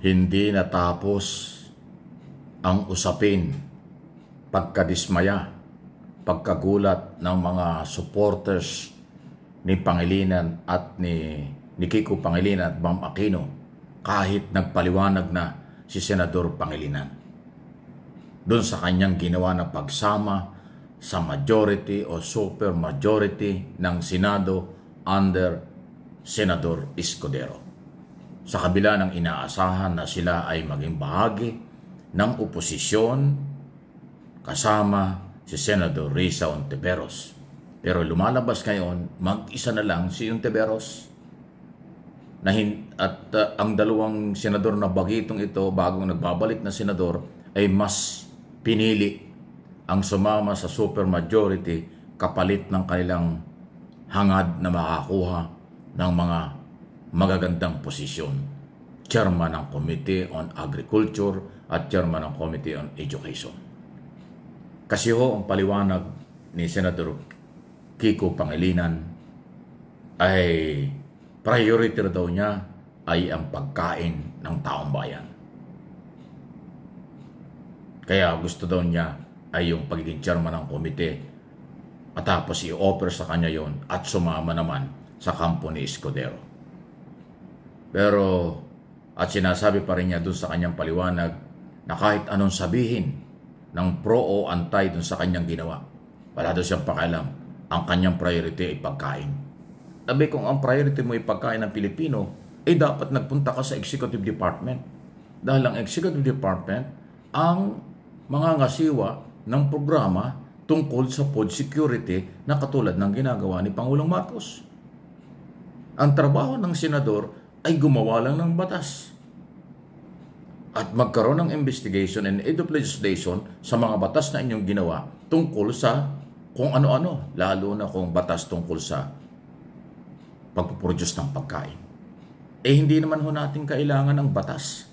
Hindi natapos ang usapin, pagkadismaya, pagkagulat ng mga supporters ni Pangilinan at ni Kiko Pangilinan at Bam Aquino kahit nagpaliwanag na si Senador Pangilinan doon sa kanyang ginawa na pagsama sa majority o super majority ng Senado under Senador Escudero. Sa kabila ng inaasahan na sila ay maging bahagi ng oposisyon kasama si Senador Risa Hontiveros. Pero lumalabas ngayon, mag-isa na lang si Hontiveros. Ang dalawang senador na bagitong ito, bagong nagbabalik na senador, ay mas pinili ang sumama sa supermajority kapalit ng kanilang hangad na makakuha ng mga magagandang posisyon. Chairman ng Committee on Agriculture at Chairman ng Committee on Education. Kasi ho, ang paliwanag ni Senador Kiko Pangilinan ay priority daw niya ay ang pagkain ng taong bayan. Kaya gusto daw niya ay yung pagiging chairman ng komite at tapos i-offer sa kanya yon at sumama naman sa kampo ni Escudero. Pero at sinasabi pa rin niya doon sa kanyang paliwanag na kahit anong sabihin ng pro o anti doon sa kanyang ginawa, wala daw siyang pakialam. Ang kanyang priority ay pagkain. Sabi kung ang priority mo ay pagkain ng Pilipino, dapat nagpunta ka sa Executive Department. Dahil ang Executive Department ang mga ngasiwa ng programa tungkol sa food security na katulad ng ginagawa ni Pangulong Marcos. Ang trabaho ng senador ay gumawa lang ng batas at magkaroon ng investigation and aid of legislation sa mga batas na inyong ginawa tungkol sa kung ano-ano, lalo na kung batas tungkol sa pagpuproduce ng pagkain. Hindi naman ho natin kailangan ng batas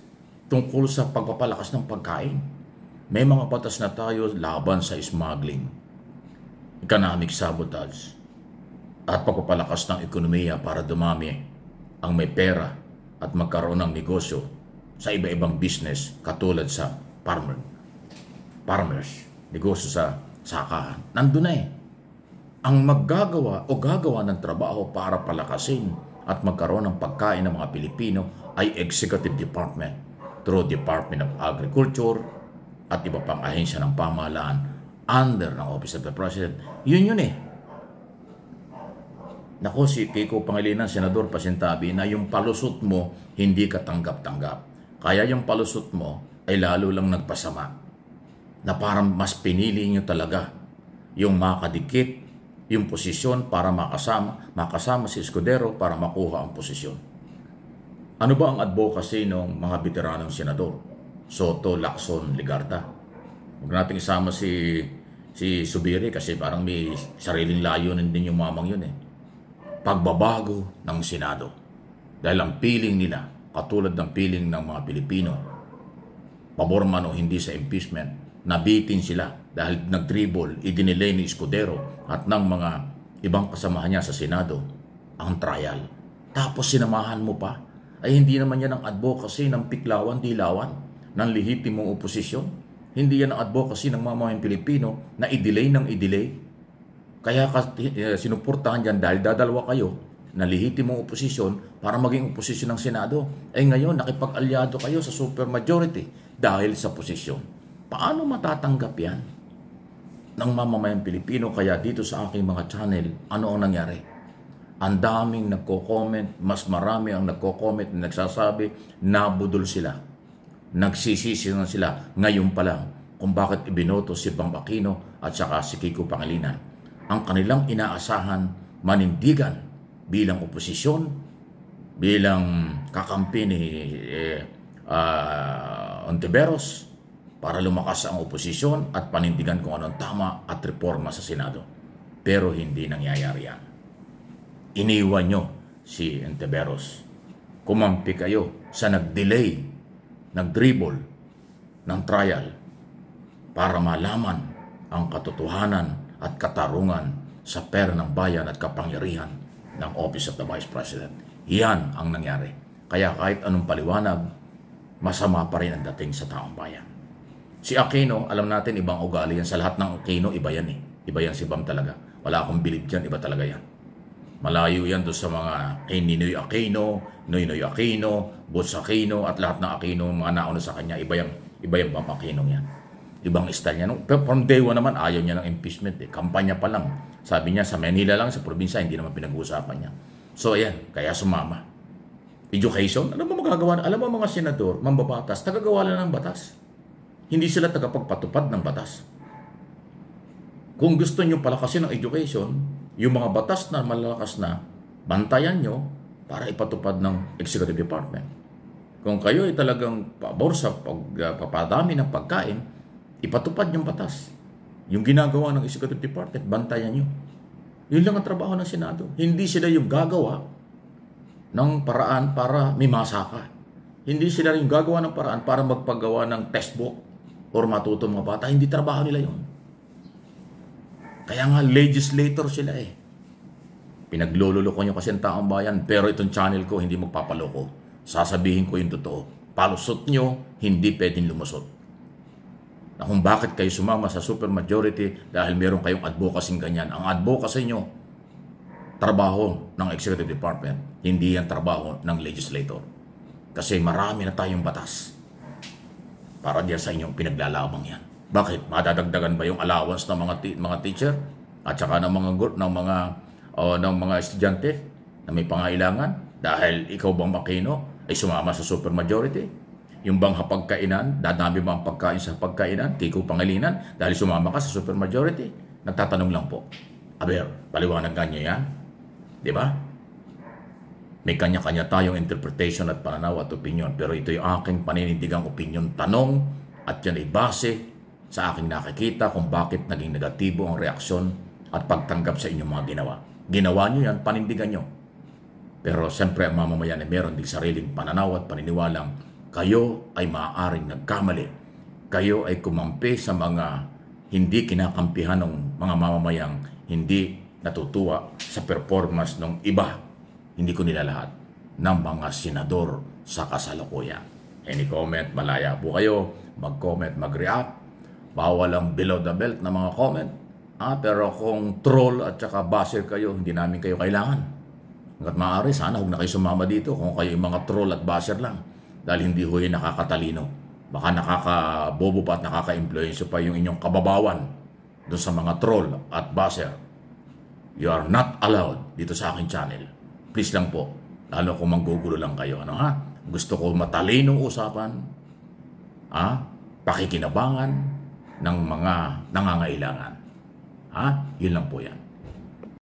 tungkol sa pagpapalakas ng pagkain. May mga batas na tayo laban sa smuggling, economic sabotage, at pagpapalakas ng ekonomiya para dumami ang may pera at magkaroon ng negosyo sa iba-ibang business katulad sa farmers, negosyo sa sakahan. Nandun na ang maggagawa o gagawa ng trabaho para palakasin at magkaroon ng pagkain ng mga Pilipino ay Executive Department through Department of Agriculture at iba pang ahensya ng pamahalaan under ng Office of the President. Yun Nako, si Kiko Pangilinan, Senador, pasintabi na yung palusot mo hindi ka tanggap-tanggap. Kaya yung palusot mo ay lalo lang nagpasama na parang mas pinili nyo talaga yung makadikit, yung posisyon para makasama si Escudero para makuha ang posisyon. Ano ba ang advocacy ng mga veteranong senador? Soto, Lacson, Ligarda. Huwag natin isama si Zubiri kasi parang may sariling layunin din yung mamang yun Pagbabago ng Senado. Dahil ang piling nila, katulad ng piling ng mga Pilipino, pabor man o hindi sa impeachment, nabitin sila dahil nag-dribble, idinilay ni Escudero at ng mga ibang kasamahan niya sa Senado ang trial. Tapos sinamahan mo pa, ay hindi naman yan ang advocacy ng piklawan-dilawan ng lehitimong oposisyon. Hindi yan ang advocacy ng mamamayang Pilipino na i-delay ng i-delay. Kaya sinuportahan dyan dahil dadalawa kayo na lehitimong oposisyon para maging oposisyon ng Senado. Ngayon, nakipag-alyado kayo sa supermajority dahil sa posisyon. Paano matatanggap yan ng mamamayang Pilipino? Kaya dito sa aking mga channel, ano ang nangyari? Ang daming nagko-comment, mas marami ang nagko-comment na nagsasabi, nabudol sila. Nagsisisi na sila ngayon pa lang kung bakit ibinoto si Bam Aquino at saka si Kiko Pangilinan. Ang kanilang inaasahan, manindigan bilang oposisyon, bilang kakampi ni Hontiveros, para lumakas ang oposisyon at panindigan kung anong tama at reforma sa Senado. Pero hindi nangyayari yan. Iniwan nyo si Hontiveros. Kumampi kayo sa nag-delay, nag-dribble ng trial para malaman ang katotohanan at katarungan sa pera ng bayan at kapangyarihan ng Office of the Vice President. Yan ang nangyari. Kaya kahit anong paliwanag masama pa rin ang dating sa taong bayan. Si Aquino, alam natin, ibang ugali yan. Sa lahat ng Aquino, iba yan eh. Iba yan si Bam talaga. Wala akong bilib dyan, iba talaga yan. Malayo yan doon sa mga kay Ninoy Aquino, Noynoy Aquino, Butch Aquino, at lahat ng Aquino, mga nauna sa kanya, iba yung Bam Aquino yan. Ibang style niya. Pero from day one naman, ayaw niya ng impeachment eh. Kampanya pa lang. Sabi niya, sa Manila lang, sa probinsya, hindi naman pinag-uusapan niya. So ayan, kaya sumama. Education, ano ba magagawa? Alam mo mga senador, mambabatas, tagagawa lang ng batas. Hindi sila tagapagpatupad ng batas. Kung gusto nyo palakasin ang education, yung mga batas na malalakas na, bantayan nyo para ipatupad ng Executive Department. Kung kayo ay talagang pabor sa papadami ng pagkain, ipatupad yung batas. Yung ginagawa ng Executive Department, bantayan nyo. Yun lang ang trabaho ng Senado. Hindi sila yung gagawa ng paraan para may masaka. Hindi sila yung gagawa ng paraan para magpagawa ng textbook or matuto mga bata. Hindi trabaho nila yun. Kaya nga legislator sila eh. Pinaglululoko nyo kasi ang taong bayan, pero itong channel ko hindi magpapaloko. Sasabihin ko yung totoo. Palusot nyo, hindi pwedeng lumusot. Na kung bakit kayo sumama sa supermajority dahil meron kayong advocacy ganyan. Ang advocacy nyo, trabaho ng Executive Department, hindi yan trabaho ng legislator. Kasi marami na tayong batas para diyan sa inyong pinaglalabang yan. Bakit? Madadagdagan ba yung allowance ng mga teacher at saka ng mga estudyante na may pangailangan dahil ikaw bang Aquino ay sumama sa supermajority? Yung bang hapagkainan, dadami ba ang pagkain sa pagkainan, Kiko Pangilinan, dahil sumama ka sa supermajority? Nagtatanong lang po. Aber, paliwanagan nyo yan. Di ba? May kanya-kanya tayong interpretation at pananaw at opinion, pero ito yung aking paninindigang opinion, tanong, at yan ay base sa aking nakikita kung bakit naging negatibo ang reaksyon at pagtanggap sa inyong mga ginawa. Ginawa nyo yan, panindigan nyo. Pero siyempre ang mamamayan ay meron din sariling pananaw at paniniwalang kayo ay maaaring nagkamali. Kayo ay kumampi sa mga hindi kinakampihan ng mga mamamayang hindi natutuwa sa performance ng iba, hindi ko nila lahat, ng mga senador sa kasalukuyan. Any comment, malaya po kayo, mag-comment, mag-react. Bawal ang below the belt na mga comment. Pero kung troll at saka baser kayo, hindi namin kayo kailangan. Hanggat maaari, sana huwag na kayo sumama dito kung kayo yung mga troll at baser lang. Dahil hindi ho yung nakakatalino. Baka nakakabobo pa at nakaka-influensyo pa yung inyong kababawan doon sa mga troll at baser. You are not allowed dito sa aking channel. Please lang po, lalo kung manggugulo lang kayo. Ano ha? Gusto ko matalinong usapan, pakikinabangan ng mga nangangailangan. Yun lang po yan.